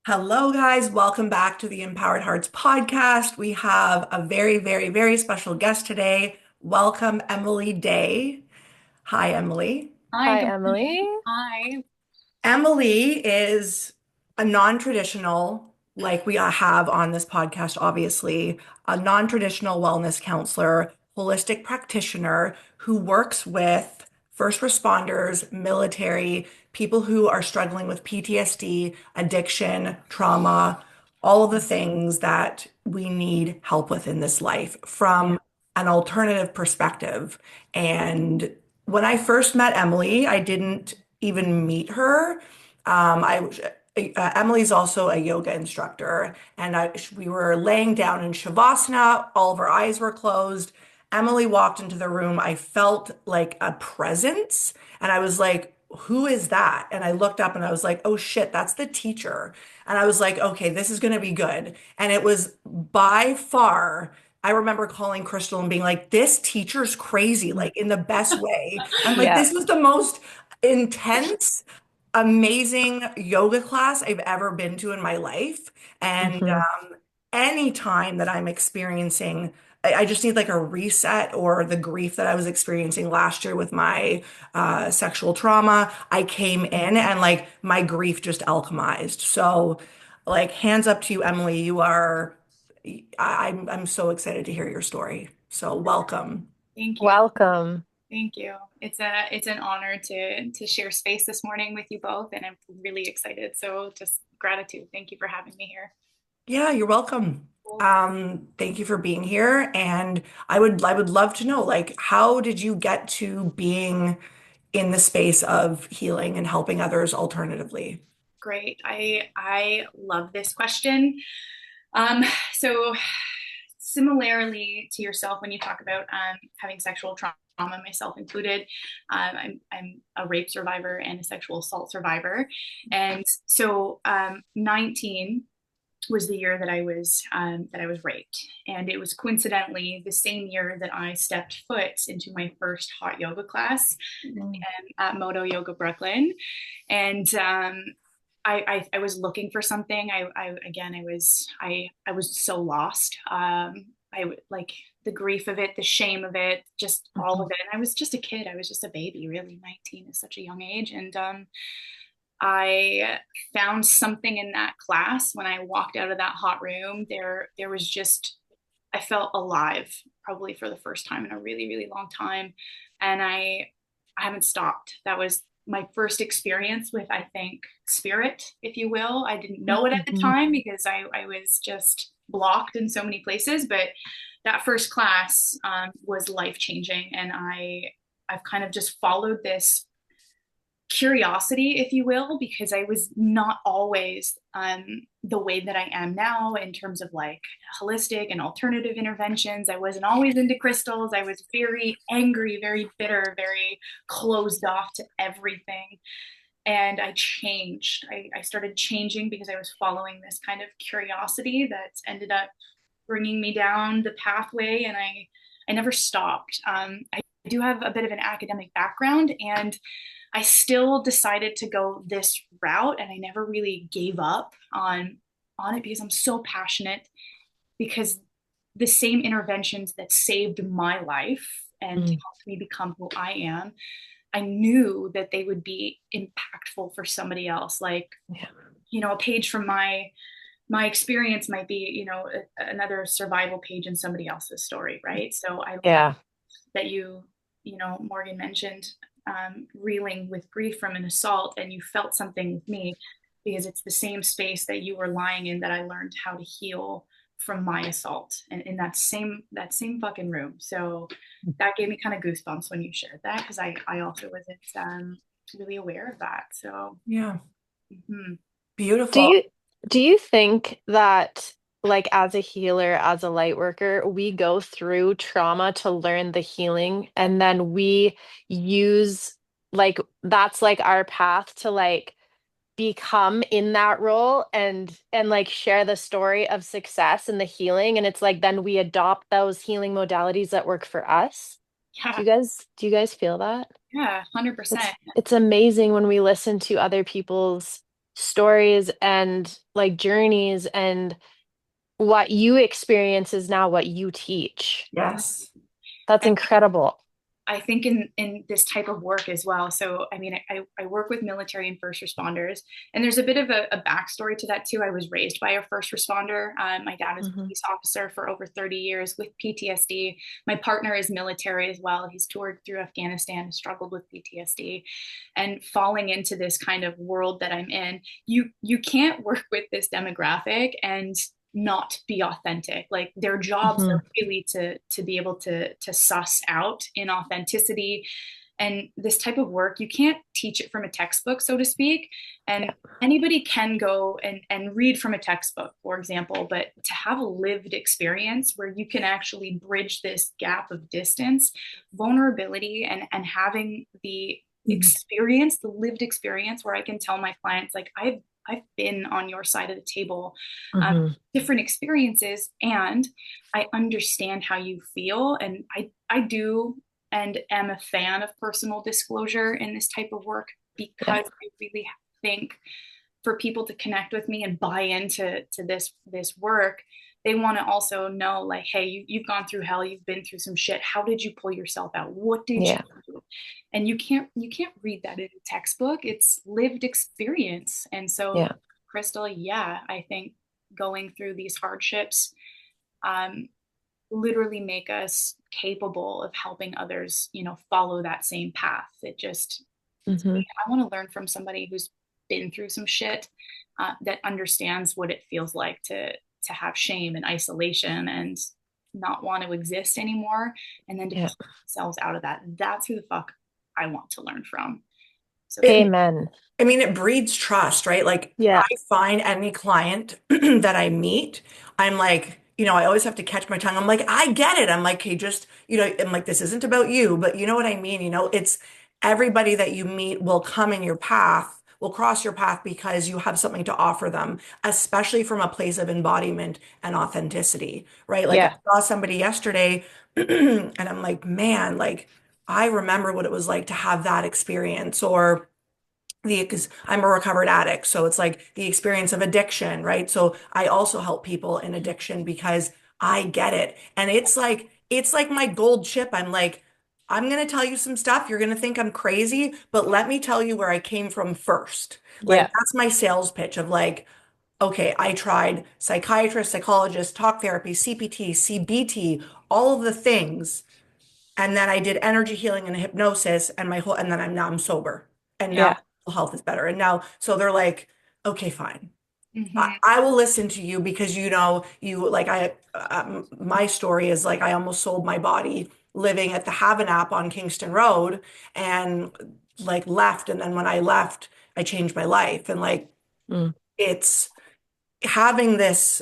Hello, guys. Welcome back to the Empowered Hearts podcast. We have a very, very, very special guest today. Welcome, Emily Day. Hi, Emily. Hi, Hi, good morning. Emily. Hi. Emily is a non-traditional, like we have on this podcast, obviously, a non-traditional wellness counselor, holistic practitioner who works with first responders, military, people who are struggling with PTSD, addiction, trauma, all of the things that we need help with in this life Yeah. from an alternative perspective. And when I first met Emily, I didn't even meet her. I Emily's also a yoga instructor, and we were laying down in shavasana. All of our eyes were closed. Emily walked into the room. I felt like a presence, and I was like, "Who is that?" And I looked up, and I was like, "Oh shit, that's the teacher." And I was like, "Okay, this is gonna be good." And it was by far. I remember calling Crystal and being like, "This teacher's crazy," like in the best way. I'm like, Yeah. "This is the most intense, amazing yoga class I've ever been to in my life." And hmm any time that I'm experiencing, I just need like a reset or the grief that I was experiencing last year with my sexual trauma. I came in and like my grief just alchemized. So, like, hands up to you, Emily. You are, I'm so excited to hear your story. So, welcome. Thank you. Welcome. Thank you. It's an honor to share space this morning with you both, and I'm really excited. So just gratitude. Thank you for having me here. Yeah, you're welcome. Cool. Thank you for being here. And I would love to know, like, how did you get to being in the space of healing and helping others alternatively? Great. I love this question. Um, so similarly to yourself, when you talk about having sexual trauma, myself included, I'm a rape survivor and a sexual assault survivor, and so 19 was the year that I was raped, and it was coincidentally the same year that I stepped foot into my first hot yoga class Mm. at Moto Yoga Brooklyn, and I was looking for something. I was so lost. I like the grief of it, the shame of it, just all of Mhm. it. And I was just a kid. I was just a baby. Really, 19 is such a young age, and I found something in that class when I walked out of that hot room. There was just I felt alive, probably for the first time in a really, really long time. And I haven't stopped. That was my first experience with, I think, spirit, if you will. I didn't know it at the Mhm. time because I was just blocked in so many places. But that first class was life changing. And I've kind of just followed this curiosity, if you will, because I was not always the way that I am now in terms of like holistic and alternative interventions. I wasn't always into crystals. I was very angry, very bitter, very closed off to everything. And I changed. I started changing because I was following this kind of curiosity that ended up bringing me down the pathway, and I never stopped. I do have a bit of an academic background, and I still decided to go this route, and I never really gave up on it because I'm so passionate, because the same interventions that saved my life and Mm. helped me become who I am, I knew that they would be impactful for somebody else. Like, Yeah. a page from my experience might be, another survival page in somebody else's story, right? So I love Yeah. that Morgan mentioned reeling with grief from an assault, and you felt something with me because it's the same space that you were lying in that I learned how to heal from my assault, and in that same fucking room. So that gave me kind of goosebumps when you shared that, because I also wasn't really aware of that. So Yeah, mhm. Do beautiful. you do you think that like as a healer, as a light worker, we go through trauma to learn the healing and then we use like that's like our path to like become in that role and like share the story of success and the healing and it's like then we adopt those healing modalities that work for us. Yeah, Do you guys feel that? yeah, 100%. It's amazing when we listen to other people's stories and like journeys, and what you experience is now what you teach. Yes. That's incredible. I think in this type of work as well. So, I mean, I work with military and first responders, and there's a bit of a backstory to that too. I was raised by a first responder. My dad is a Hmm. police officer for over 30 years with PTSD. My partner is military as well. He's toured through Afghanistan, struggled with PTSD, and falling into this kind of world that I'm in, you can't work with this demographic and not be authentic. Like their jobs Hmm. are really to be able to suss out inauthenticity. And this type of work, you can't teach it from a textbook, so to speak. And Yeah. anybody can go and read from a textbook, for example, but to have a lived experience where you can actually bridge this gap of distance, vulnerability, and having the Mhm. experience, the lived experience where I can tell my clients, like, I've been on your side of the table, um, Hmm. different experiences, and I understand how you feel. And I do and am a fan of personal disclosure in this type of work Yeah. because I really think for people to connect with me and buy into this work, they want to also know, like, hey, you've gone through hell, you've been through some shit. How did you pull yourself out? What did you Yeah. do? And you can't read that in a textbook. It's lived experience. And so, Yeah. Crystal, yeah, I think going through these hardships um, literally make us capable of helping others, follow that same path. Hmm. I want to learn from somebody who's been through some shit, that understands what it feels like to have shame and isolation and not want to exist anymore, and then to Yeah. pull themselves out of that. That's who the fuck I want to learn from. So thank It, Amen. I mean, it breeds trust, right? Like, Yeah. I find any client that I meet, I'm like, I always have to catch my tongue. I'm like, I get it. I'm like, hey, just, I'm like, this isn't about you, but you know what I mean? It's everybody that you meet will come in your path, will cross your path because you have something to offer them, especially from a place of embodiment and authenticity, right? Like, I Yeah. saw somebody yesterday and I'm like, man, like, I remember what it was like to have that experience, or because I'm a recovered addict. So it's like the experience of addiction, right? So I also help people in addiction because I get it. And it's like my gold chip. I'm like, I'm going to tell you some stuff. You're going to think I'm crazy, but let me tell you where I came from first. Like Yeah. that's my sales pitch of like, okay, I tried psychiatrist, psychologist, talk therapy, CPT, CBT, all of the things, and then I did energy healing and hypnosis and and then now I'm sober. And now Yeah. my mental health is better. And now, so they're like, okay, fine. you. I will listen to you because you like my story is like I almost sold my body living at the Haven app on Kingston Road and like left. And then when I left, I changed my life. And like Mm. it's having this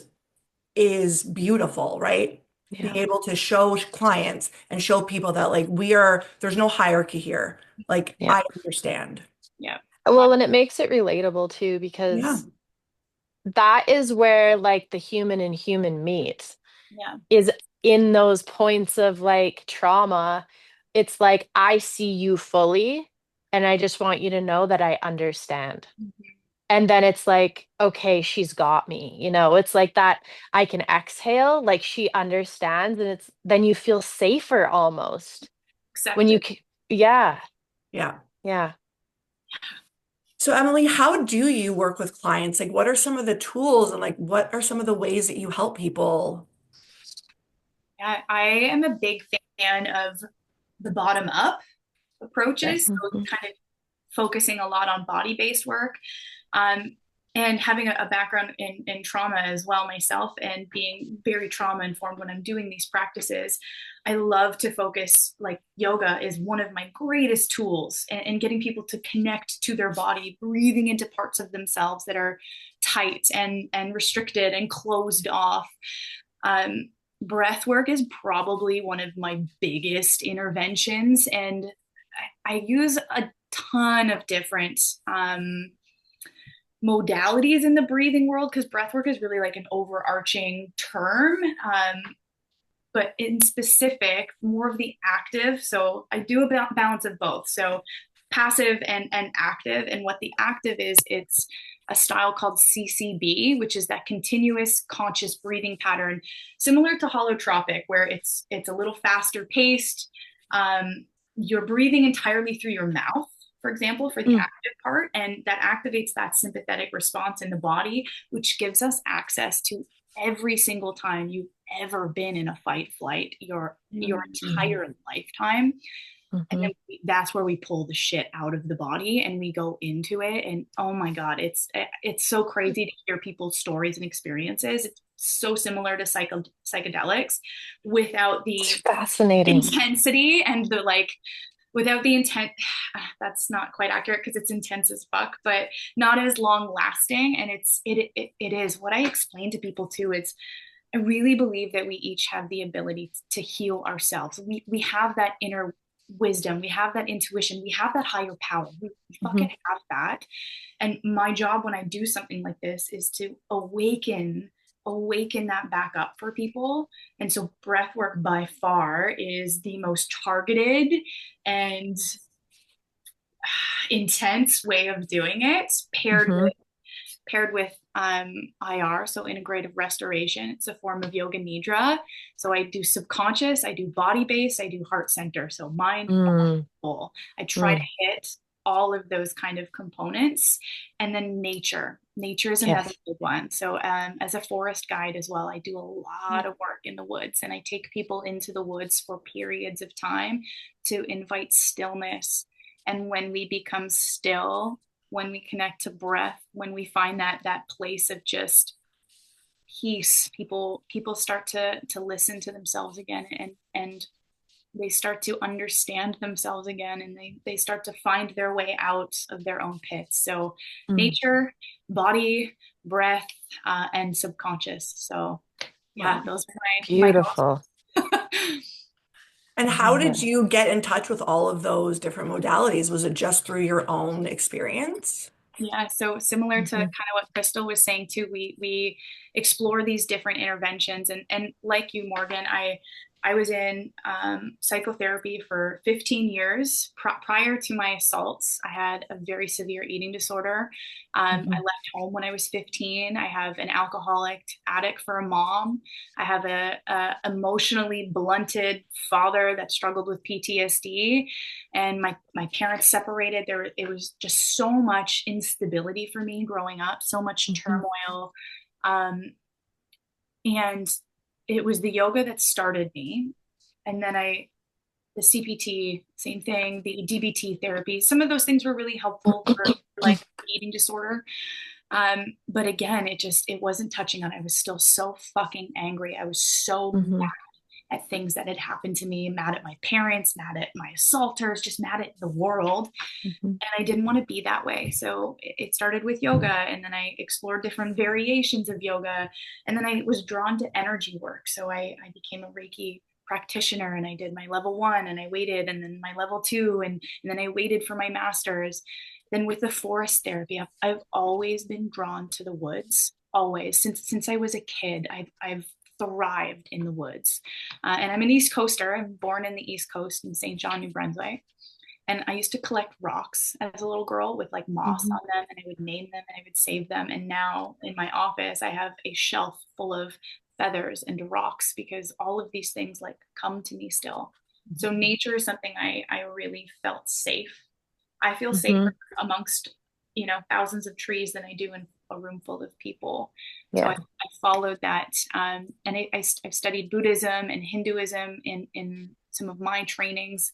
is beautiful, right? Being Yeah. able to show clients and show people that like there's no hierarchy here. Like Yeah. I understand. Yeah. Well, and it makes it relatable too, Yeah. because that is where like the human and human meet, Yeah. is in those points of like trauma. It's like, I see you fully, and I just want you to know that I understand. And then it's like, okay, she's got me. It's like that, I can exhale, like she understands, and it's then you feel safer almost when Accepted. yeah, Yeah. yeah. So Emily, how do you work with clients? Like what are some of the tools and like what are some of the ways that you help people? Yeah, I am a big fan of the bottom up approaches. So Hmm. kind of focusing a lot on body based work, um, and having a background in trauma as well myself, and being very trauma informed when I'm doing these practices. I love to focus, like yoga is one of my greatest tools, and getting people to connect to their body, breathing into parts of themselves that are tight and restricted and closed off. Um, Breath work is probably one of my biggest interventions, and I use a ton of different modalities in the breathing world, because breath work is really like an overarching term. But in specific, more of the active. So I do a balance of both. So passive and active. And what the active is, it's a style called CCB, which is that continuous conscious breathing pattern, similar to holotropic, where it's a little faster paced. You're breathing entirely through your mouth, for example, for the Mm. active part, and that activates that sympathetic response in the body, which gives us access to every single time you've ever been in a fight flight your Mm. entire lifetime. And Mm-hmm. then that's where we pull the shit out of the body and we go into it. And oh my God, it's so crazy to hear people's stories and experiences. It's so similar to psychedelics without It's the fascinating. intensity and the like, without the intent. That's not quite accurate because it's intense as fuck, but not as long lasting. And it is what I explain to people too. It's I really believe that we each have the ability to heal ourselves. We have that inner wisdom, we have that intuition, we have that higher power. We Mm-hmm. fucking have that. And my job when I do something like this is to awaken that back up for people. And so breath work by far is the most targeted and intense way of doing it, Mm-hmm. paired with IR, so integrative restoration. It's a form of yoga nidra. So I do subconscious, I do body based, I do heart center. So mind, body, Mm. soul. I try to Mm. hit all of those kind of components. And then nature. Nature is another Yes. big one. So as a forest guide as well, I do a lot of work in the woods and I take people into the woods for periods of time to invite stillness. And when we become still, when we connect to breath, when we find that place of just peace, people start to listen to themselves again, and they start to understand themselves again, and they start to find their way out of their own pits. So Mm. nature, body, breath, and subconscious. So yeah, Wow. those are my Beautiful. And I how love did it. you get in touch with all of those different modalities? Was it just through your own experience? Yeah, so similar to kind Mm-hmm. of what Crystal was saying too, we explore these different interventions, and like you, Morgan, I was in psychotherapy for 15 years. Prior to my assaults, I had a very severe eating disorder. I Mm-hmm. left home when I was 15. I have an alcoholic addict for a mom. I have a emotionally blunted father that struggled with PTSD, and my parents separated. It was just so much instability for me growing up, so much Mm-hmm. turmoil. Um, and it was the yoga that started me. And then the CPT, same thing, the DBT therapy, some of those things were really helpful for like eating disorder. But again, it wasn't touching on. I was still so fucking angry. I was so Mm-hmm. at things that had happened to me, mad at my parents, mad at my assaulters, just mad at the world. Mm-hmm. And I didn't want to be that way. So it started with yoga, and then I explored different variations of yoga. And then I was drawn to energy work. So I became a Reiki practitioner, and I did my level 1 and I waited, and then my level 2, and then I waited for my master's. Then with the forest therapy, I've always been drawn to the woods, always since I was a kid. I've thrived in the woods. And I'm an East Coaster. I'm born in the East Coast in St. John, New Brunswick. And I used to collect rocks as a little girl with like moss Mm-hmm. on them, and I would name them and I would save them. And now in my office, I have a shelf full of feathers and rocks because all of these things like come to me still. So nature is something I really felt safe. I feel Mm-hmm. safer amongst, thousands of trees than I do in a room full of people. So I Yeah. followed that. And I've studied Buddhism and Hinduism in some of my trainings.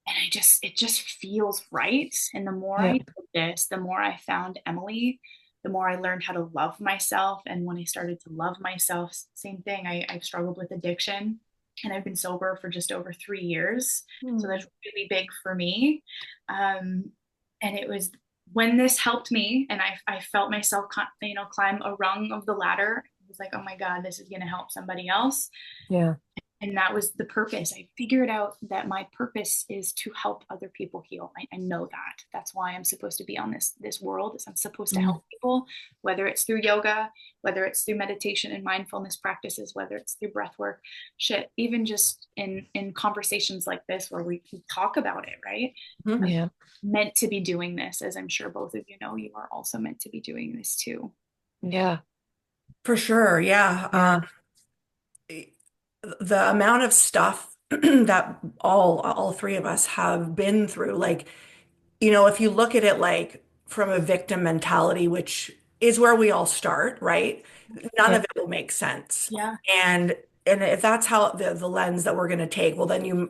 And it just feels right. And the more I Yeah. did this, the more I found Emily, the more I learned how to love myself. And when I started to love myself, same thing, I've struggled with addiction, and I've been sober for just over 3 years. So Hmm. that's really big for me. And it was when this helped me and I felt myself, climb a rung of the ladder. I was like, oh my God, this is going to help somebody else. Yeah. And that was the purpose. I figured out that my purpose is to help other people heal. I know that. That's why I'm supposed to be on this world. Is I'm supposed to Mm. help people, whether it's through yoga, whether it's through meditation and mindfulness practices, whether it's through breath work, shit, even just in conversations like this where we can talk about it, right? I'm Mhm. Yeah. meant to be doing this, as I'm sure both of you know, you are also meant to be doing this too. Yeah. For sure, yeah. Yeah. The amount of stuff that all three of us have been through, like, if you look at it like from a victim mentality, which is where we all start, right? None Yeah. of it will make sense. Yeah. And and if that's how the lens that we're going to take, well, then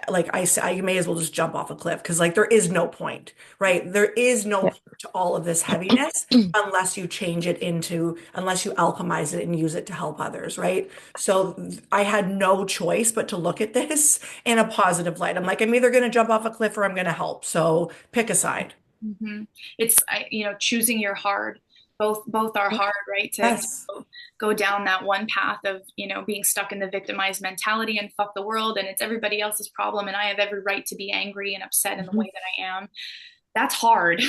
like I say, you may as well just jump off a cliff because like there is no point, right? There is no Yeah. point to all of this heaviness unless you change it into, unless you alchemize it and use it to help others, right? So I had no choice but to look at this in a positive light. I'm like, I'm either going to jump off a cliff or I'm going to help. So pick a side. Mm-hmm. It's choosing your hard. Both are hard, right? To Yes. go down that one path of being stuck in the victimized mentality and fuck the world and it's everybody else's problem and I have every right to be angry and upset in the Mhm. way that I am. That's hard.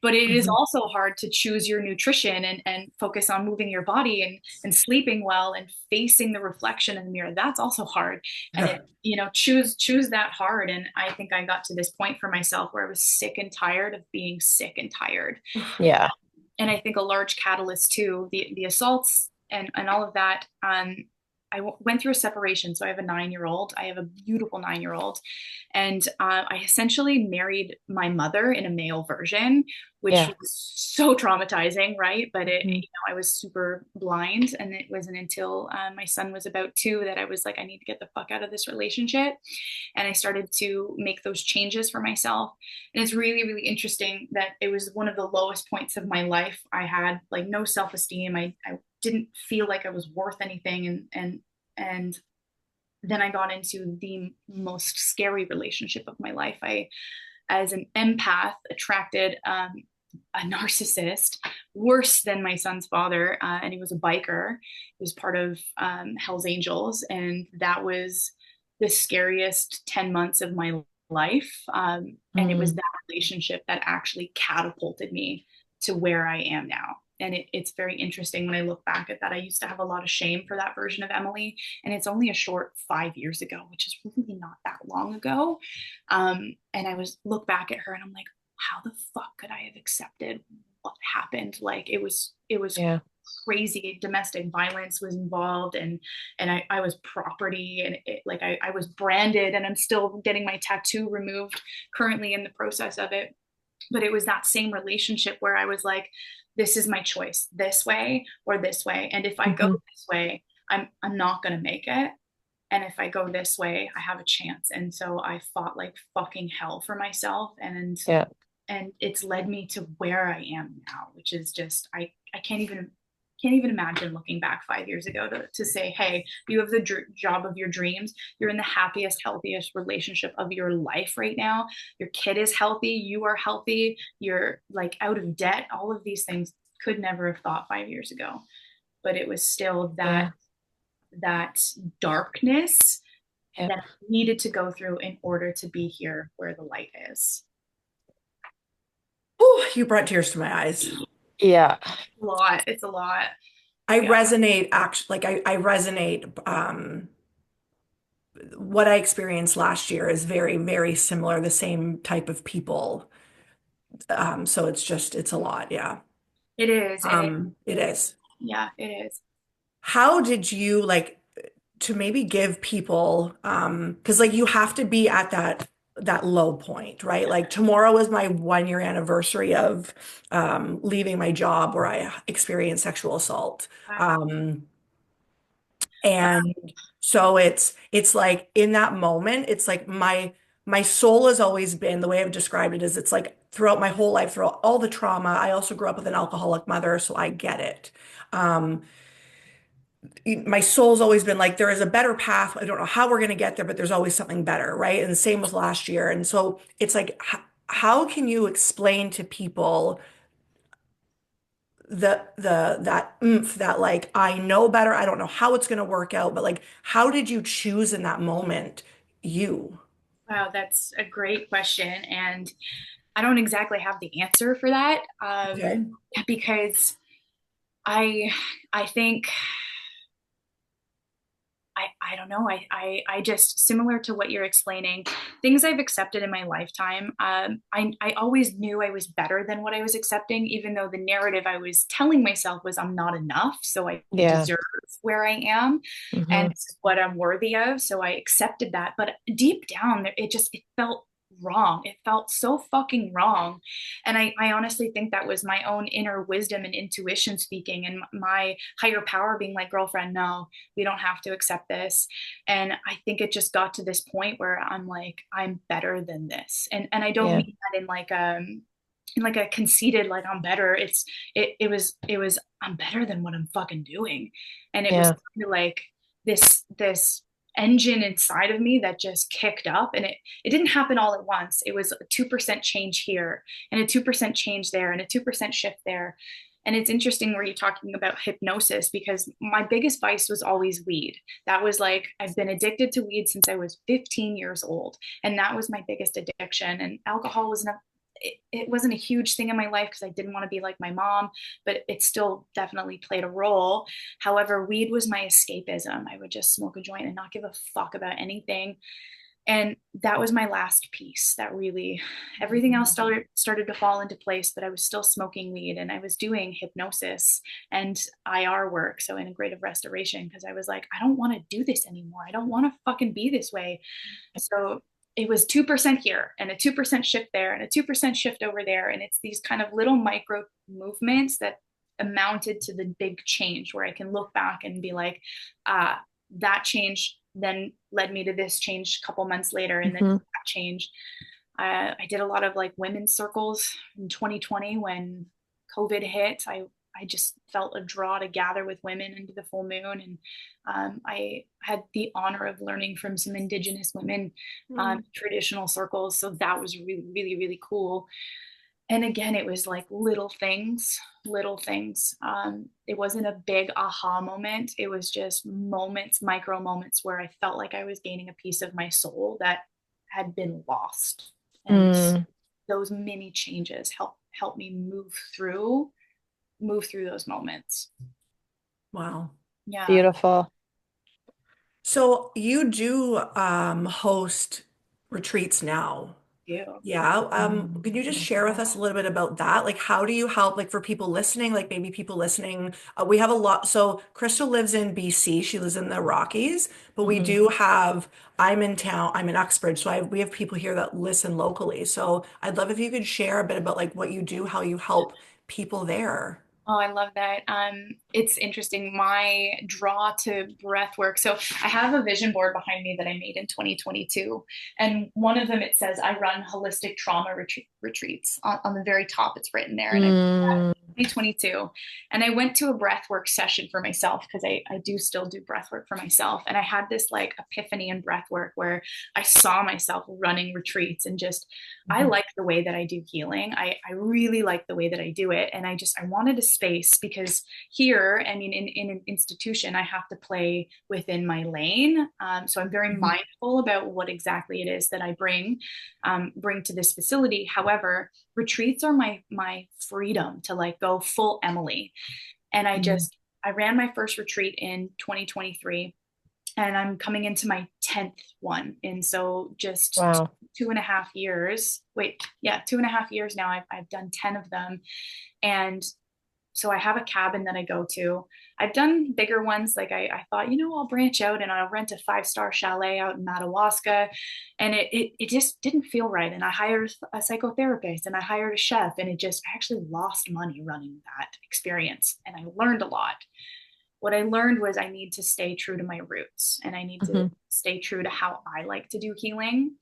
But it is Mhm. also hard to choose your nutrition and focus on moving your body and sleeping well and facing the reflection in the mirror. That's also hard. And it, choose that hard. And I think I got to this point for myself where I was sick and tired of being sick and tired. Yeah. And I think a large catalyst too, the assaults and all of that. Went through a separation, so I have a 9-year old. I have a beautiful 9-year old, and I essentially married my mother in a male version, which Yeah. was so traumatizing, right? But Mhm. I was super blind, and it wasn't until my son was about 2 that I was like, I need to get the fuck out of this relationship, and I started to make those changes for myself. And it's really, really interesting that it was one of the lowest points of my life. I had like no self-esteem. I didn't feel like I was worth anything. And then I got into the most scary relationship of my life. I, as an empath, attracted a narcissist worse than my son's father, and he was a biker. He was part of Hell's Angels, and that was the scariest 10 months of my life. And it was Mm. that relationship that actually catapulted me to where I am now. And it's very interesting when I look back at that. I used to have a lot of shame for that version of Emily, and it's only a short 5 years ago, which is really not that long ago. And I was look back at her and I'm like, how the fuck could I have accepted what happened? Like it was Yeah. crazy. Domestic violence was involved, and I was property, and like I was branded, and I'm still getting my tattoo removed currently in the process of it. But it was that same relationship where I was like, this is my choice, this way or this way. And if I go Mhm. this way, I'm not gonna make it. And if I go this way, I have a chance. And so I fought like fucking hell for myself, Yeah. and it's led me to where I am now, which is just I can't even imagine looking back 5 years ago to say, hey, you have the job of your dreams. You're in the happiest, healthiest relationship of your life right now. Your kid is healthy. You are healthy. You're like out of debt. All of these things could never have thought 5 years ago. But it was still Yeah. that darkness Yeah. that I needed to go through in order to be here where the light is. Whew, you brought tears to my eyes. Yeah. A lot. It's a lot. I Yeah. resonate actually, like I resonate. What I experienced last year is very, very similar, the same type of people. So it's a lot, yeah. It is. And It is. yeah, it is. How did you like to maybe give people, because like you have to be at that low point, right? Like tomorrow is my 1 year anniversary of leaving my job where I experienced sexual assault. Um, And so it's like in that moment, it's like my soul has always been the way I've described it is it's like throughout my whole life, throughout all the trauma. I also grew up with an alcoholic mother, so I get it. Um, my soul's always been like there is a better path. I don't know how we're going to get there, but there's always something better, right? And the same with last year. And so it's like how can you explain to people that oomph, that like I know better, I don't know how it's going to work out, but like how did you choose in that moment you? Wow, that's a great question. And I don't exactly have the answer for that, Okay. because I I think I don't know. I just, similar to what you're explaining, things I've accepted in my lifetime. I always knew I was better than what I was accepting, even though the narrative I was telling myself was I'm not enough. So I Yeah. deserve where I am and Hmm. this is what I'm worthy of. So I accepted that. But deep down, it felt wrong. It felt so fucking wrong. And I honestly think that was my own inner wisdom and intuition speaking, and my higher power being like, girlfriend, no, we don't have to accept this. And I think it just got to this point where I'm like, I'm better than this. And I don't Yeah. mean that in like a conceited, like I'm better. It was I'm better than what I'm fucking doing. And it was Yeah. kind of like this engine inside of me that just kicked up, and it didn't happen all at once. It was a 2% change here and a 2% change there and a 2% shift there. And it's interesting where you're talking about hypnosis, because my biggest vice was always weed. That was like, I've been addicted to weed since I was 15 years old. And that was my biggest addiction. And alcohol was not, it wasn't a huge thing in my life because I didn't want to be like my mom, but it still definitely played a role. However, weed was my escapism. I would just smoke a joint and not give a fuck about anything. And that was my last piece that really, everything else started to fall into place. But I was still smoking weed and I was doing hypnosis and IR work, so integrative restoration, because I was like, I don't want to do this anymore. I don't want to fucking be this way. So it was 2% here and a 2% shift there and a 2% shift over there, and it's these kind of little micro movements that amounted to the big change, where I can look back and be like, that change then led me to this change a couple months later, and then Hmm. that change. I did a lot of like women's circles in 2020 when COVID hit. I just felt a draw to gather with women into the full moon, and I had the honor of learning from some Indigenous women, Mm. traditional circles. So that was really, really, really cool. And again, it was like little things, little things. It wasn't a big aha moment. It was just moments, micro moments, where I felt like I was gaining a piece of my soul that had been lost. And Mm, those mini changes help me move through those moments. Wow. Yeah. beautiful. So you do host retreats now. Yeah. Yeah. Can you just share with us a little bit about that? Like, how do you help, like, for people listening, like maybe people listening, we have a lot. So Crystal lives in BC. She lives in the Rockies, but we Hmm. do have, I'm in town, I'm in Uxbridge. So we have people here that listen locally. So I'd love if you could share a bit about like what you do, how you help people there. Oh, I love that. It's interesting. My draw to breath work. So I have a vision board behind me that I made in 2022. And one of them, it says, I run holistic trauma retreats. On the very top, it's written there. And I 2022. And I went to a breathwork session for myself, because I do still do breathwork for myself. And I had this like epiphany in breathwork where I saw myself running retreats and just, I Hmm. like the way that I do healing. I really like the way that I do it. And I wanted a space, because here, I mean, in an institution, I have to play within my lane. So I'm very Mhm. mindful about what exactly it is that I bring to this facility. However, retreats are my freedom to like go full Emily. And Hmm. I ran my first retreat in 2023, and I'm coming into my 10th one. And so just Wow. 2.5 years, wait, yeah, 2.5 years now, I've done 10 of them. And so I have a cabin that I go to. I've done bigger ones. Like I thought, I'll branch out and I'll rent a 5-star chalet out in Madawaska. And it just didn't feel right. And I hired a psychotherapist and I hired a chef, and I actually lost money running that experience. And I learned a lot. What I learned was I need to stay true to my roots, and I need to Hmm. stay true to how I like to do healing.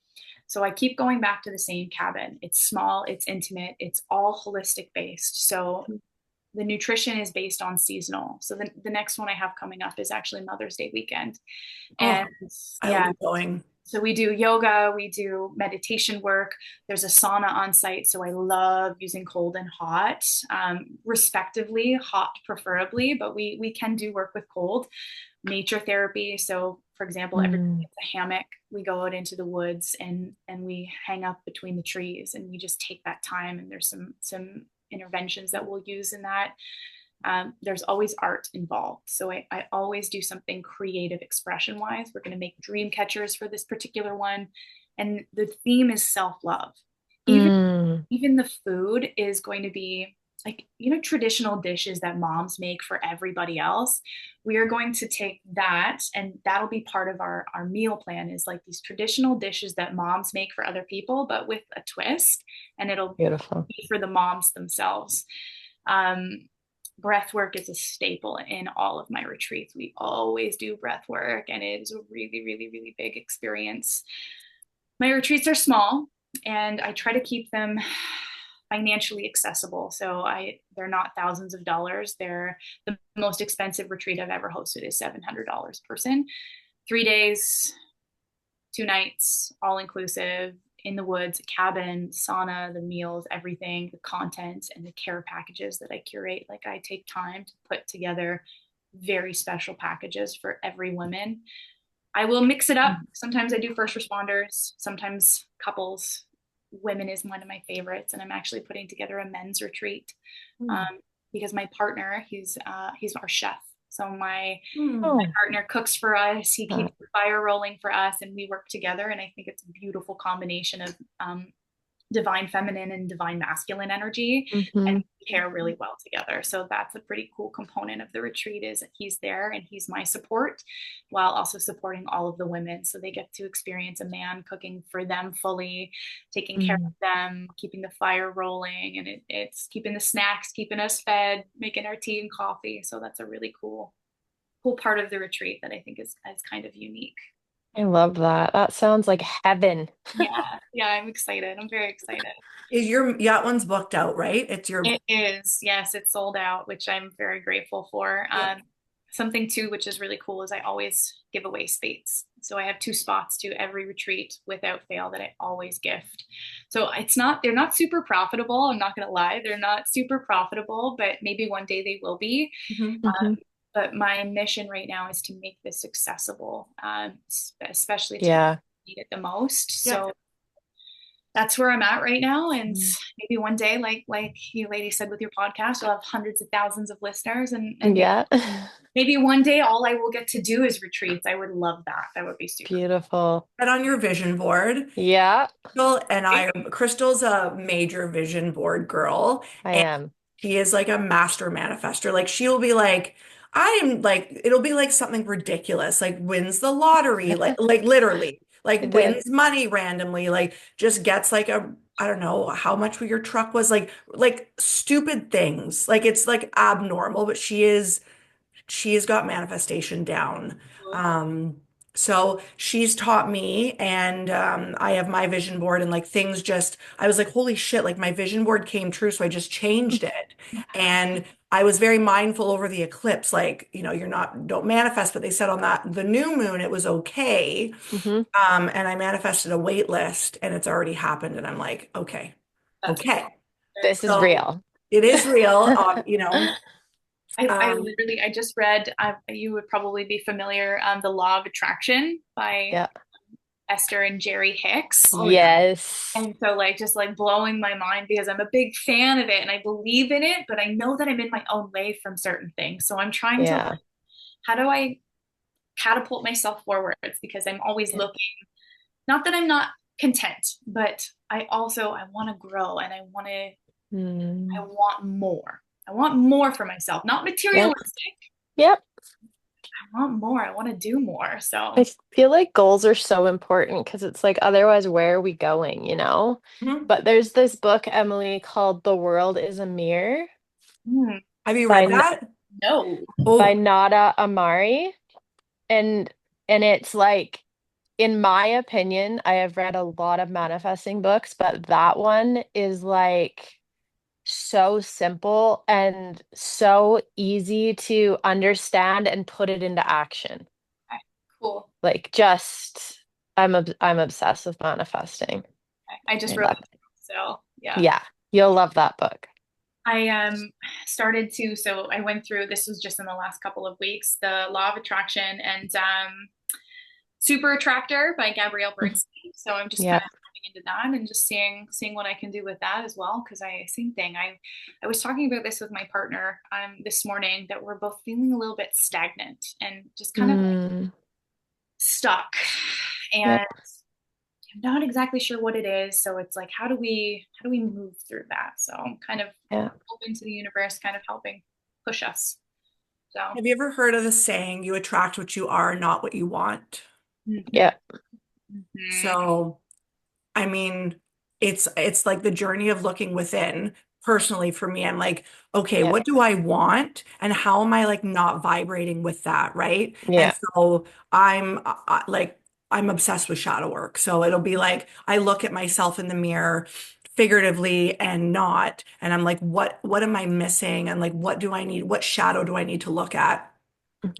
So I keep going back to the same cabin. It's small, it's intimate, it's all holistic based. So the nutrition is based on seasonal. So the next one I have coming up is actually Mother's Day weekend. Oh, And I will yeah, be going. so we do yoga, we do meditation work. There's a sauna on site. So I love using cold and hot, respectively, hot preferably, but we can do work with cold. Nature therapy. So for example, every day Mm. it's a hammock. We go out into the woods and we hang up between the trees and we just take that time. And there's some interventions that we'll use in that. There's always art involved. So I always do something creative expression wise. We're going to make dream catchers for this particular one. And the theme is self-love. Even, Mm. even the food is going to be like, traditional dishes that moms make for everybody else. We are going to take that and that'll be part of our meal plan is like these traditional dishes that moms make for other people, but with a twist. And it'll Beautiful. be for the moms themselves. Um, breath work is a staple in all of my retreats. We always do breath work, and it is a really, really, really big experience. My retreats are small, and I try to keep them financially accessible. So they're not thousands of dollars. They're the most expensive retreat I've ever hosted is $700 per person. 3 days, 2 nights, all inclusive, in the woods, cabin, sauna, the meals, everything, the content and the care packages that I curate. Like I take time to put together very special packages for every woman. I will mix it up. Sometimes I do first responders, sometimes couples. Women is one of my favorites, and I'm actually putting together a men's retreat Mm. um, because my partner, he's our chef. So my Oh, partner cooks for us. He uh, keeps the fire rolling for us, and we work together. And I think it's a beautiful combination of divine feminine and divine masculine energy, and mhm. we pair really well together. So that's a pretty cool component of the retreat is that he's there and he's my support while also supporting all of the women. So they get to experience a man cooking for them fully, taking care of Mm. them, keeping the fire rolling, and it's keeping the snacks, keeping us fed, making our tea and coffee. So that's a really cool part of the retreat that I think is kind of unique. I love that. That sounds like heaven. Yeah, I'm excited. I'm very excited. Is your yacht one's booked out, right? It's your It is, yes, it's sold out, which I'm very grateful for. yeah. Something too, which is really cool, is I always give away space. So I have 2 spots to every retreat without fail that I always gift. So they're not super profitable. I'm not going to lie. They're not super profitable, but maybe one day they will be. Mhm. Hmm. But my mission right now is to make this accessible, especially to Yeah. need it the most. Yeah. So that's where I'm at right now. And Mm. maybe one day, like you lady said with your podcast, you'll have hundreds of thousands of listeners. And Yeah. maybe one day all I will get to do is retreats. I would love that. That would be super Beautiful. Get on your vision board. Yeah, Crystal's a major vision board girl. I am. She is like a master manifester. Like she'll be like, I am like, it'll be like something ridiculous, like wins the lottery, like literally, like I did. wins money randomly, like just gets like I don't know how much your truck was, like stupid things. Like it's like abnormal, but she's got manifestation down. cool. Um, so she's taught me, and I have my vision board, and like things just, I was like, holy shit, like my vision board came true. So I just changed it. And I was very mindful over the eclipse, like, don't manifest, but they said on the new moon, it was okay. Hmm. And I manifested a wait list and it's already happened. And I'm like, okay, That's okay. very This is cool. So real. it is real. I Um, literally, I just read, you would probably be familiar, The Law of Attraction by Yeah. Esther and Jerry Hicks. oh yeah. Yes. And so like just like blowing my mind because I'm a big fan of it and I believe in it, but I know that I'm in my own way from certain things. So I'm trying to, Yeah. how do I catapult myself forwards because I'm always Yeah. looking, not that I'm not content, but I want to grow and I Mm. want more. I want more for myself, not Yep. materialistic. Yep. I want more. I want to do more. I So, feel like goals are so important because it's like otherwise where are we going, you know? Mhm. But there's this book, Emily, called The World is a Mirror hmm, Have you by read that? no. by Oh, Nada Amari. And it's like, in my opinion, I have read a lot of manifesting books, but that one is like so simple and so easy to understand and put it into action. Okay, cool. Like just I'm obsessed with manifesting. Okay. I I just wrote love it it. down, so yeah. Yeah, you'll love that book. I started to, so I went through, this was just in the last couple of weeks, the Law of Attraction and Super Attractor by Gabrielle Mhm. Bernstein. So I'm just kind Yeah. of diving into that and just seeing what I can do with that as well. Because same thing. I was talking about this with my partner this morning, that we're both feeling a little bit stagnant and just kind of Mm, stuck. yeah, And I'm not exactly sure what it is. So it's like, how do we move through that? So I'm kind of yeah, open to the universe, kind of helping push us. So. Have you ever heard of the saying, you attract what you are, not what you want? Mhm, yeah, mhm, So I mean, it's like the journey of looking within. Personally, for me, I'm like, okay, yeah, what do I want, and how am I like not vibrating with that, right? And yeah. so like I'm obsessed with shadow work. So it'll be like I look at myself in the mirror figuratively and not, and I'm like, what am I missing? And like, what do I need? What shadow do I need to look at?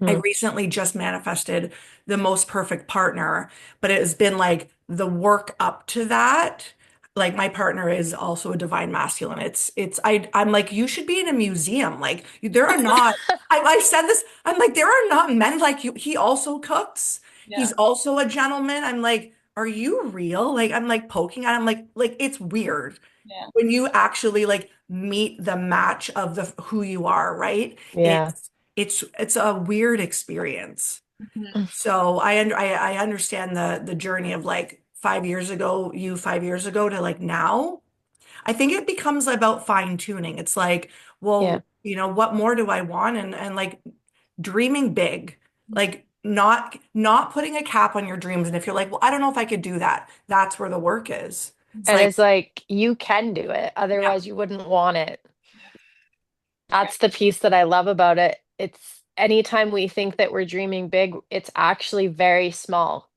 I Hmm. recently just manifested the most perfect partner, but it has been like the work up to that. Like my partner is also a divine masculine. I'm like, you should be in a museum. Like there are not, I said this, I'm like, there are not men like you. He also cooks. He's yeah, also a gentleman. I'm like, are you real? Like I'm like poking at him, like it's weird yeah. when you actually like meet the match of the who you are, right? Yeah. It's a weird experience. Mhm. So I understand the journey of like 5 years ago, you 5 years ago to like now. I think it becomes about fine tuning. It's like, Yeah. well, what more do I want? And like dreaming big, like not putting a cap on your dreams. And if you're like, well, I don't know if I could do that, that's where the work is. It's And like, it's like you can do it, yeah, otherwise you wouldn't want it. Yeah. Okay. That's the piece that I love about it. It's anytime we think that we're dreaming big, it's actually very small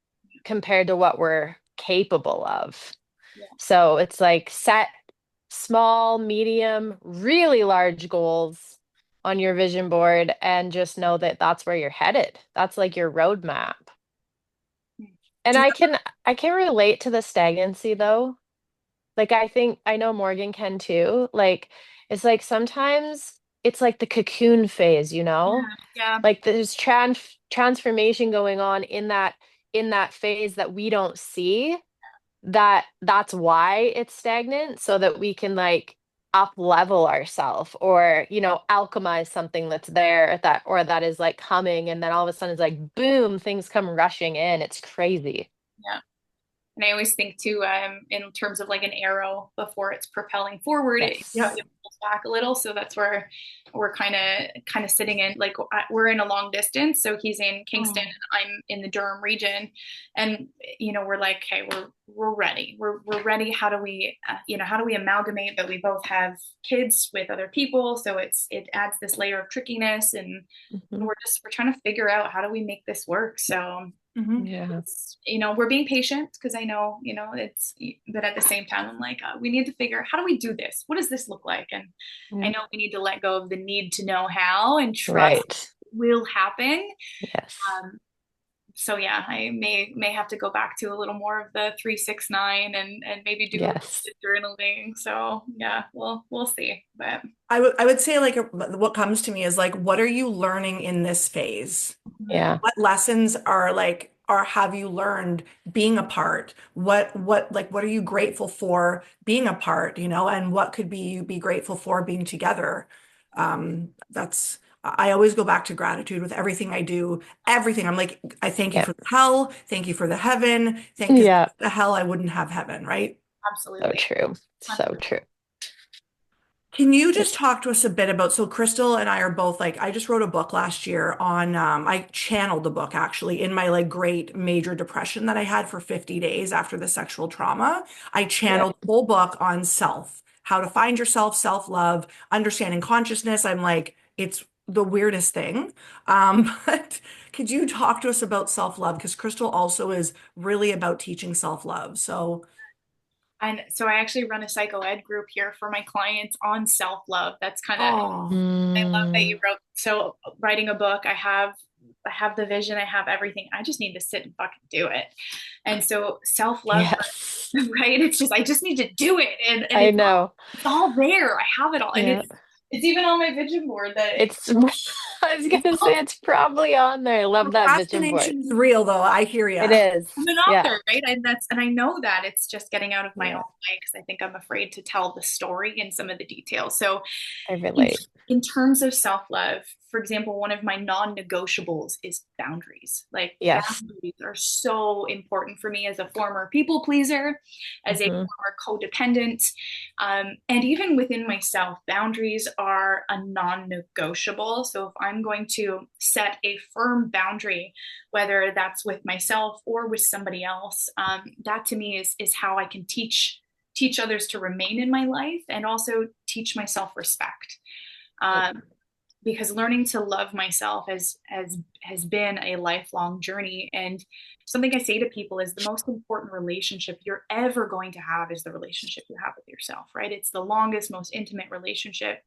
compared to what we're capable of. Yeah. So it's like set small, medium, really large goals on your vision board and just know that that's where you're headed. That's like your roadmap. And do you I can relate to the stagnancy though. Like I think I know Morgan can too. Like it's like sometimes it's like the cocoon phase, you know? Yeah. Yeah. Like there's transformation going on in that phase that we don't see, that's why it's stagnant so that we can like up level ourselves or alchemize something that's there that or that is like coming and then all of a sudden it's like boom, things come rushing in. It's crazy. Yeah. And I always think too, in terms of like an arrow before it's propelling forward, yeah. Yes. it pulls back a little. So that's where we're kind of sitting in. Like we're in a long distance, so he's in Kingston, Oh. and I'm in the Durham region, and we're like, okay, we're ready. We're ready. How do we amalgamate that we both have kids with other people? So it adds this layer of trickiness, and Mhm. we're trying to figure out how do we make this work. So Mhm. Yeah. we're being patient because I know, it's, but at the same time, I'm like, we need to figure out how do we do this? What does this look like? And I Yeah. know we need to let go of the need to know how and trust Right. it will happen. Yes. Um, so yeah, I may have to go back to a little more of the 369 and maybe do a little Yes. bit of journaling. So yeah, we'll see. But I would say like what comes to me is like, what are you learning in this phase? Yeah. What lessons are have you learned being apart? What are you grateful for being apart, and what could be you be grateful for being together? That's I always go back to gratitude with everything I do. Everything. I'm like, I thank you Yeah. for the hell, thank you for the heaven, thank because Yeah. the hell I wouldn't have heaven, right? So absolutely. true. So 100%. true. Can you just talk to us a bit about, so Crystal and I are both like, I just wrote a book last year on, I channeled the book actually in my like great major depression that I had for 50 days after the sexual trauma. I Yeah. channeled the whole book on self, how to find yourself, self-love, understanding consciousness. I'm like, it's the weirdest thing. But could you talk to us about self-love? Because Crystal also is really about teaching self-love. So, And so I actually run a psycho ed group here for my clients on self-love. That's kind of, Oh, I love that you Mm, wrote. So writing a book, I have the vision, I have everything. I just need to sit and fucking do it. And so self-love, yes, right? It's just I just need to do it. And I it's know. all there. I have it all. And Yeah. it's even on my vision board that It's, I was it's gonna say it's probably on there. I love that vision board. procrastination's real though. I hear It ya. is. I'm an Yeah, author, right? And I know that it's just getting out of my own yeah, way because I think I'm afraid to tell the story and some of the details. So I in, relate. in terms of self-love, for example, one of my non-negotiables is boundaries. Like Yes. boundaries are so important for me as a former people pleaser, as a Hmm. former codependent, and even within myself, boundaries are a non-negotiable. So if I'm going to set a firm boundary, whether that's with myself or with somebody else, that to me is how I can teach others to remain in my life and also teach myself respect. Yep. Um, because learning to love myself has been a lifelong journey. And something I say to people is the most important relationship you're ever going to have is the relationship you have with yourself, right? It's the longest, most intimate relationship.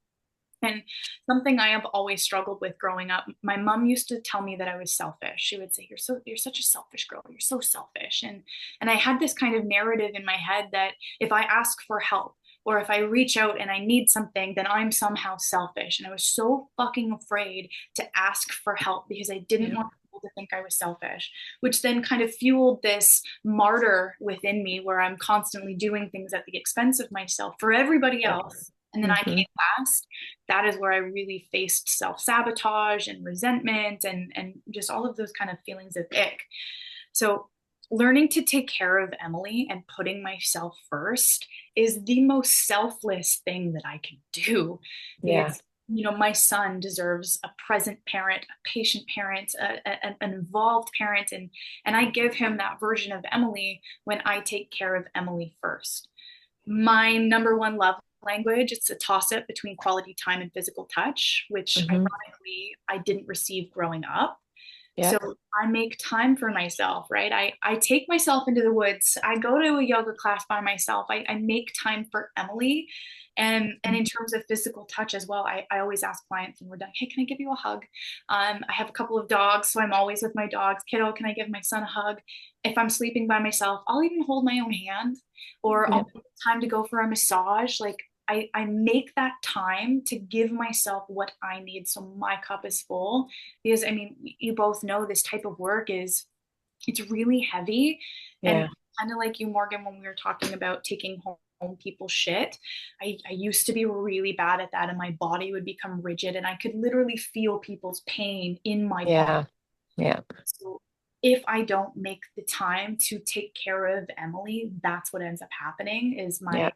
And something I have always struggled with growing up, my mom used to tell me that I was selfish. She would say, you're such a selfish girl. You're so selfish. And I had this kind of narrative in my head that if I ask for help or if I reach out and I need something, then I'm somehow selfish. And I was so fucking afraid to ask for help because I didn't Yep. want people to think I was selfish, which then kind of fueled this martyr within me where I'm constantly doing things at the expense of myself for everybody Yep. else. And then I Hmm. came last. That is where I really faced self-sabotage and resentment and just all of those kind of feelings of ick. So learning to take care of Emily and putting myself first is the most selfless thing that I can do Yeah. because my son deserves a present parent, a patient parent, an involved parent, and I give him that version of Emily when I take care of Emily first. My number one love language, it's a toss up between quality time and physical touch, which Hmm. ironically I didn't receive growing up. So Yep. I make time for myself, right? I take myself into the woods. I go to a yoga class by myself. I make time for Emily. And in terms of physical touch as well, I always ask clients when we're done, hey, can I give you a hug? I have a couple of dogs, so I'm always with my dogs. Kiddo, can I give my son a hug? If I'm sleeping by myself, I'll even hold my own hand or I'll Yep. take time to go for a massage. Like I make that time to give myself what I need so my cup is full. Because I mean, you both know this type of work it's really heavy. And Yeah. kind of like you, Morgan, when we were talking about taking home people's shit, I used to be really bad at that and my body would become rigid and I could literally feel people's pain in my body. Yeah. Yeah. So if I don't make the time to take care of Emily, that's what ends up happening is my Yeah.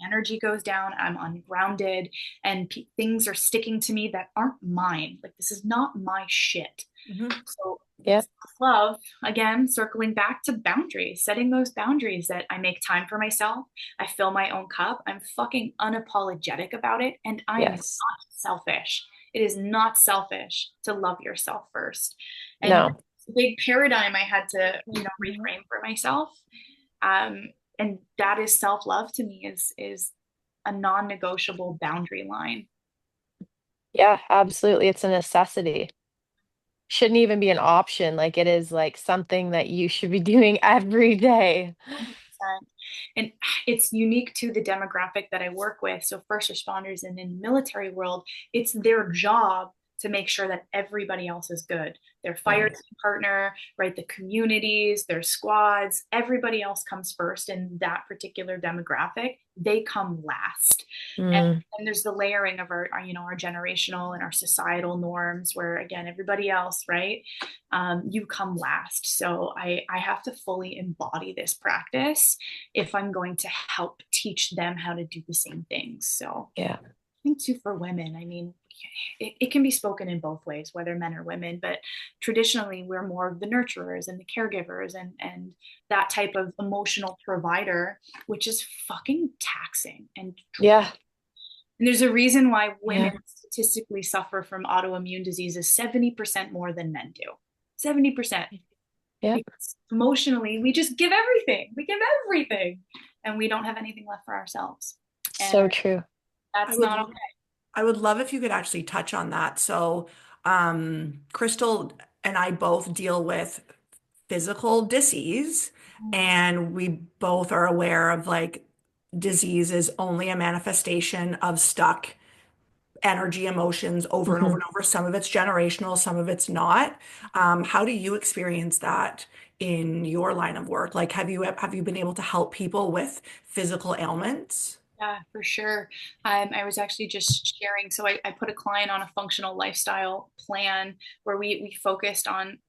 energy goes down, I'm ungrounded, and things are sticking to me that aren't mine. Like this is not my shit. Mhm. So Yep. love, again, circling back to boundaries, setting those boundaries that I make time for myself. I fill my own cup. I'm fucking unapologetic about it. And I am not Yes. selfish. It is not selfish to love yourself first. And No. it's a big paradigm I had to, reframe for myself. Um, and that is self-love to me is a non-negotiable boundary line. Yeah, absolutely. It's a necessity. Shouldn't even be an option. Like it is like something that you should be doing every day. 100%. And it's unique to the demographic that I work with. So first responders and in the military world, it's their job to make sure that everybody else is good. Their fire Yeah. team partner, right? The communities, their squads, everybody else comes first in that particular demographic. They come last. And, Mm, and there's the layering of our generational and our societal norms where again, everybody else, right? You come last. So I have to fully embody this practice if I'm going to help teach them how to do the same things. So yeah. I think too for women, I mean, it can be spoken in both ways, whether men or women, but traditionally we're more of the nurturers and the caregivers and that type of emotional provider, which is fucking taxing and Yeah. and there's a reason why women Yeah. statistically suffer from autoimmune diseases 70% more than men do. 70%. Yep. Because emotionally, we just give everything. We give everything. and we don't have anything left for ourselves. And So true. I that's would not okay. I would love if you could actually touch on that. So, Crystal and I both deal with physical disease, and we both are aware of like disease is only a manifestation of stuck energy, emotions over and over Hmm. and over. Some of it's generational, some of it's not. How do you experience that in your line of work? Like, have you been able to help people with physical ailments? Yeah, for sure. I was actually just sharing. So I put a client on a functional lifestyle plan where we focused on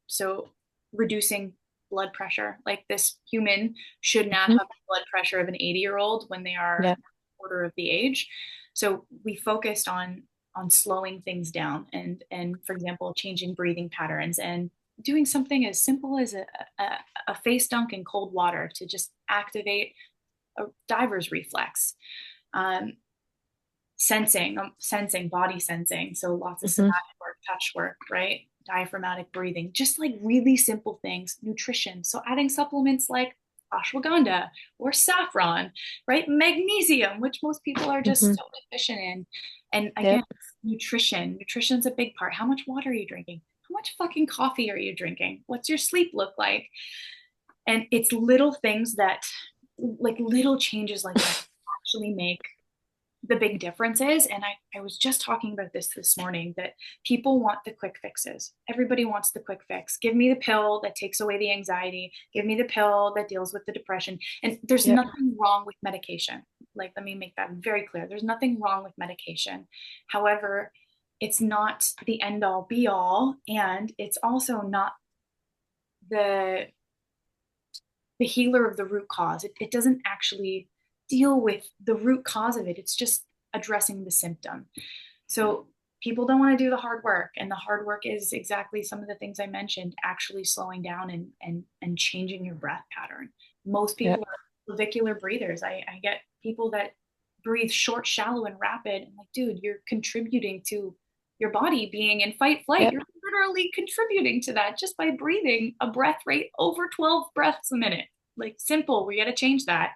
reducing blood pressure. Like this human should not Hmm. have the blood pressure of an 80-year-old when they are Yeah. a quarter of the age. So we focused on slowing things down and for example, changing breathing patterns and doing something as simple as a face dunk in cold water to just activate a diver's reflex. um, sensing, body sensing. So lots of Hmm. somatic work, touch work, right? Diaphragmatic breathing, just like really simple things. Nutrition. So adding supplements like ashwagandha or saffron, right? Magnesium, which most people are just Hmm. so deficient in. And again, Yep. nutrition. Nutrition's a big part. How much water are you drinking? How much fucking coffee are you drinking? What's your sleep look like? And it's little things that, like little changes like that, actually make the big difference is, and I was just talking about this morning, that people want the quick fixes. Everybody wants the quick fix. Give me the pill that takes away the anxiety. Give me the pill that deals with the depression. And there's Yep. nothing wrong with medication. Like, let me make that very clear. There's nothing wrong with medication. However, it's not the end all be all. And it's also not the the healer of the root cause. It doesn't actually deal with the root cause of it. It's just addressing the symptom. So people don't want to do the hard work, and the hard work is exactly some of the things I mentioned, actually slowing down and changing your breath pattern. Most people Yep. are clavicular breathers. I get people that breathe short, shallow, and rapid. I'm like, dude, you're contributing to your body being in fight flight. Yep. You're literally contributing to that just by breathing a breath rate over 12 breaths a minute. Like, simple, we got to change that.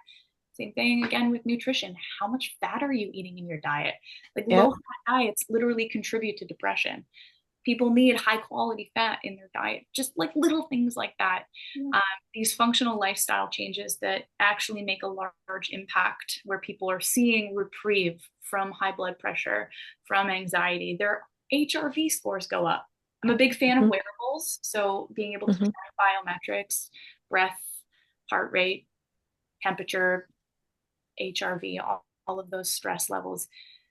Same thing again with nutrition. How much fat are you eating in your diet? Like, low Yep. fat diets literally contribute to depression. People need high quality fat in their diet, just like little things like that. Um, these functional lifestyle changes that actually make a large impact, where people are seeing reprieve from high blood pressure, from anxiety. Their HRV scores go up. I'm a big fan of Hmm. wearables, so being able to Hmm. track biometrics, breath, heart rate, temperature, HRV, all of those stress levels.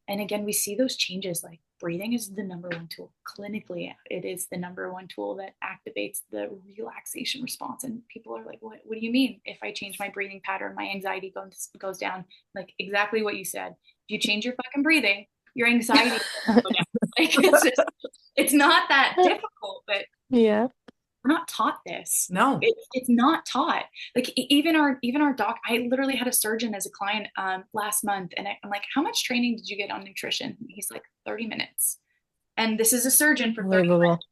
And again, we see those changes. Like, breathing is the number one tool. Clinically, it is the number one tool that activates the relaxation response. And people are like, what do you mean? If I change my breathing pattern, my anxiety goes down. Like, exactly what you said. If you change your fucking breathing, your anxiety will go down. Like, it's not that difficult, but Yeah. we're not taught this. No. It's not taught. Like, even our doc. I literally had a surgeon as a client last month, and I'm like, "How much training did you get on nutrition?" He's like, 30 minutes. And this is a surgeon for 30 Unbelievable. minutes,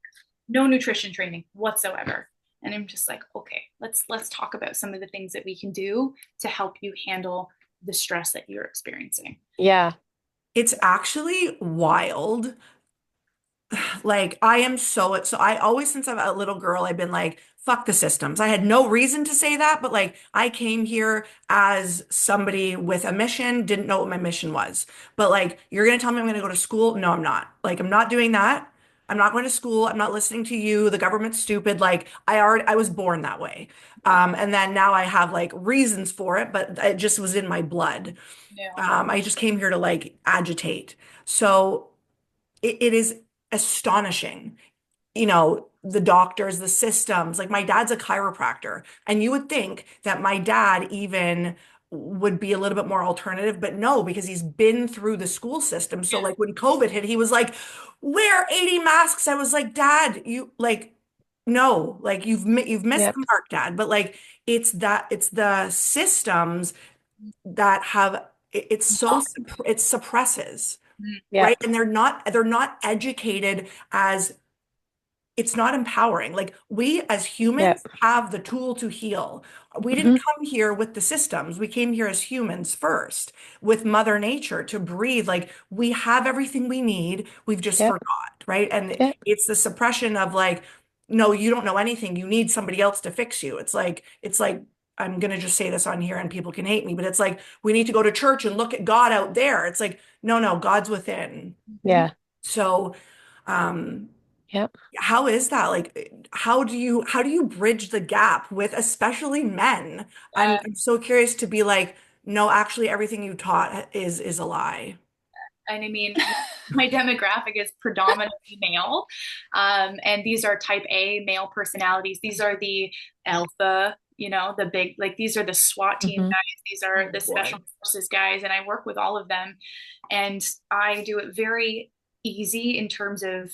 no nutrition training whatsoever. And I'm just like, okay, let's talk about some of the things that we can do to help you handle the stress that you're experiencing. Yeah. It's actually wild. Like I am so I always since I'm a little girl I've been like fuck the systems. I had no reason to say that, but like I came here as somebody with a mission, didn't know what my mission was. But like you're going to tell me I'm going to go to school? No, I'm not. Like I'm not doing that. I'm not going to school. I'm not listening to you. The government's stupid. Like I was born that way. Yeah. And then now I have like reasons for it, but it just was in my blood. Yeah. I just came here to like agitate. So it is astonishing, the doctors, the systems. Like my dad's a chiropractor, and you would think that my dad even would be a little bit more alternative, but no, because he's been through the school system. So like when COVID hit, he was like, wear 80 masks. I was like, Dad, you like, no, like you've missed Yep. the mark, Dad. But like it's the systems that have it's so it suppresses, right? Yep. And they're not educated as it's not empowering. Like we as Yeah. humans have the tool to heal. We didn't Hmm. come here with the systems. We came here as humans first, with Mother Nature to breathe. Like we have everything we need. We've just Yep. forgot, right? And Yep. it's the suppression of like, no, you don't know anything. You need somebody else to fix you. It's like, I'm gonna just say this on here and people can hate me, but it's like we need to go to church and look at God out there. It's like, no, no, God's within. Mhm. Yeah. So, um, Yep. how is that? Like, how do you bridge the gap with especially men? I'm so curious to be like, no, actually everything you taught is a lie. And I mean, my demographic is predominantly male. And these are type A male personalities. These are the alpha, the big, like these are the SWAT team Hmm. guys. These are Oh the special boy. forces guys. And I work with all of them. And I do it very easy in terms of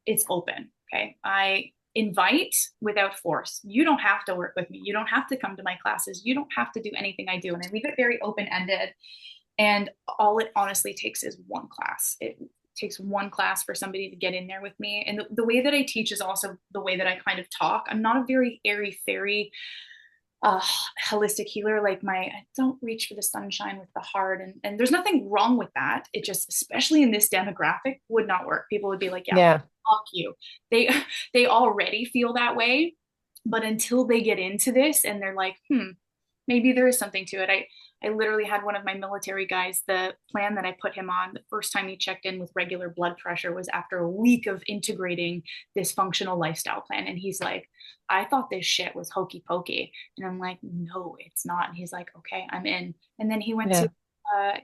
it's open. Okay. I invite without force. You don't have to work with me. You don't have to come to my classes. You don't have to do anything I do. And I leave it very open ended. And all it honestly takes is one class. It takes one class for somebody to get in there with me. And the way that I teach is also the way that I kind of talk. I'm not a very airy fairy uh, holistic healer. Like I don't reach for the sunshine with the heart. And there's nothing wrong with that. It just, especially in this demographic, would not work. People would be like, yeah, Yeah. fuck you. They, they already feel that way. But until they get into this and they're like, maybe there is something to it. I literally had one of my military guys, the plan that I put him on, the first time he checked in with regular blood pressure was after a week of integrating this functional lifestyle plan. And he's like, I thought this shit was hokey pokey. And I'm like, no, it's not. And he's like, okay, I'm in. And then Yeah.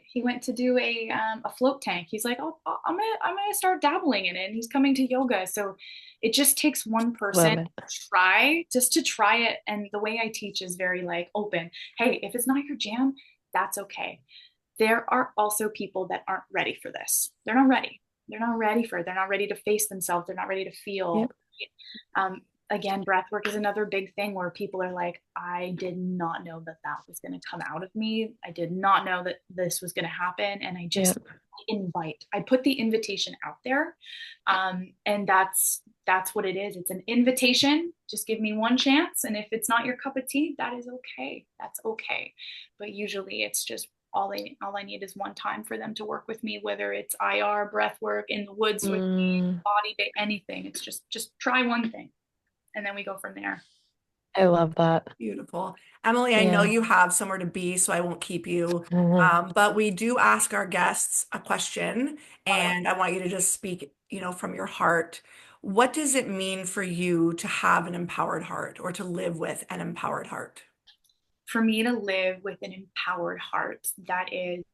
he went to do a float tank. He's like, oh, I'm gonna start dabbling in it. And he's coming to yoga. So it just takes one Love person it. to try it. And the way I teach is very like open. Hey, if it's not your jam, that's okay. There are also people that aren't ready for this. They're not ready. They're not ready for it. They're not ready to face themselves. They're not ready to feel. Yep. Um, Again, breath work is another big thing where people are like, I did not know that that was going to come out of me. I did not know that this was going to happen. And I just Yep. invite. I put the invitation out there. And that's what it is. It's an invitation. Just give me one chance. And if it's not your cup of tea, that is okay. That's okay. But usually it's just all I need is one time for them to work with me, whether it's IR, breath work, in the woods with me, Mm, anything. It's just try one thing and then we go from there. I love that. Beautiful. Emily, I know Yeah. you have somewhere to be, so I won't keep you. Mhm. But we do ask our guests a question, Love it. and I want you to just speak, from your heart. What does it mean for you to have an empowered heart or to live with an empowered heart? For me to live with an empowered heart, that is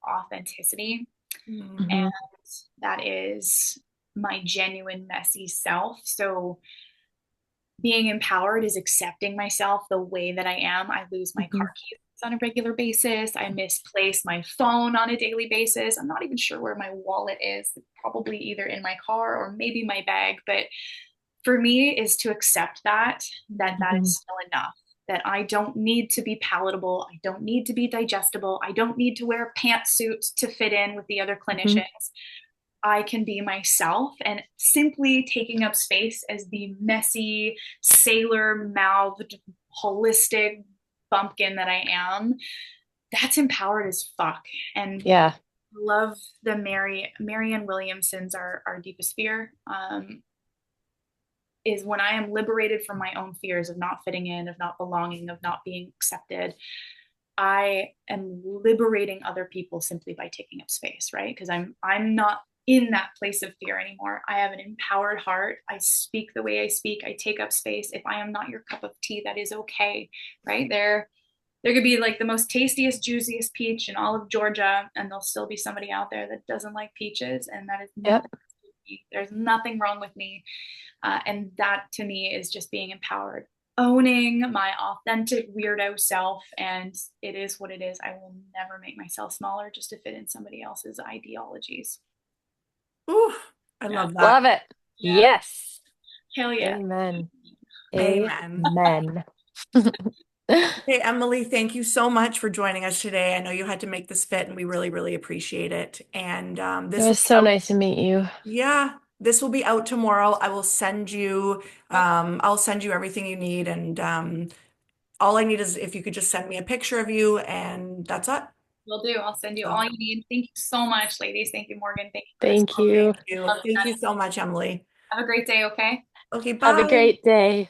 authenticity, and Mm, Mhm. that is my genuine messy self. So being empowered is accepting myself the way that I am. I lose my car Mhm. keys on a regular basis. I misplace my phone on a daily basis. I'm not even sure where my wallet is, probably either in my car or maybe my bag. But for me is to accept that Mhm. is still enough. That I don't need to be palatable. I don't need to be digestible. I don't need to wear a pantsuit to fit in with the other Mhm. clinicians. I can be myself and simply taking up space as the messy, sailor mouthed, holistic bumpkin that I am. That's empowered as fuck. And Yeah. love the Marianne Williamson's our deepest fear. Is when I am liberated from my own fears of not fitting in, of not belonging, of not being accepted. I am liberating other people simply by taking up space, right? Because I'm not in that place of fear anymore. I have an empowered heart. I speak the way I speak. I take up space. If I am not your cup of tea, that is okay, right? There could be like the most tastiest, juiciest peach in all of Georgia, and there'll still be somebody out there that doesn't like peaches, and that is Yep. nothing. There's nothing wrong with me. And that to me is just being empowered, owning my authentic weirdo self. And it is what it is. I will never make myself smaller just to fit in somebody else's ideologies. ooh, I Yeah. love that. Love it. Yeah. Yes. Hell yeah. Amen. Amen. Amen. Hey, Emily, thank you so much for joining us today. I know you had to make this fit, and we really, really appreciate it. And It this will was be so out. nice to meet you. Yeah, this will be out tomorrow. I will send you, Okay, I'll send you everything you need. And all I need is if you could just send me a picture of you, and that's it. will do. I'll send you all So, you need. Thank you so much, ladies. Thank you, Morgan. Thank you, Chris. Thank you. thank you. Love Thank chatting. you so much, Emily. Have a great day, okay? Okay, Have a bye. great day.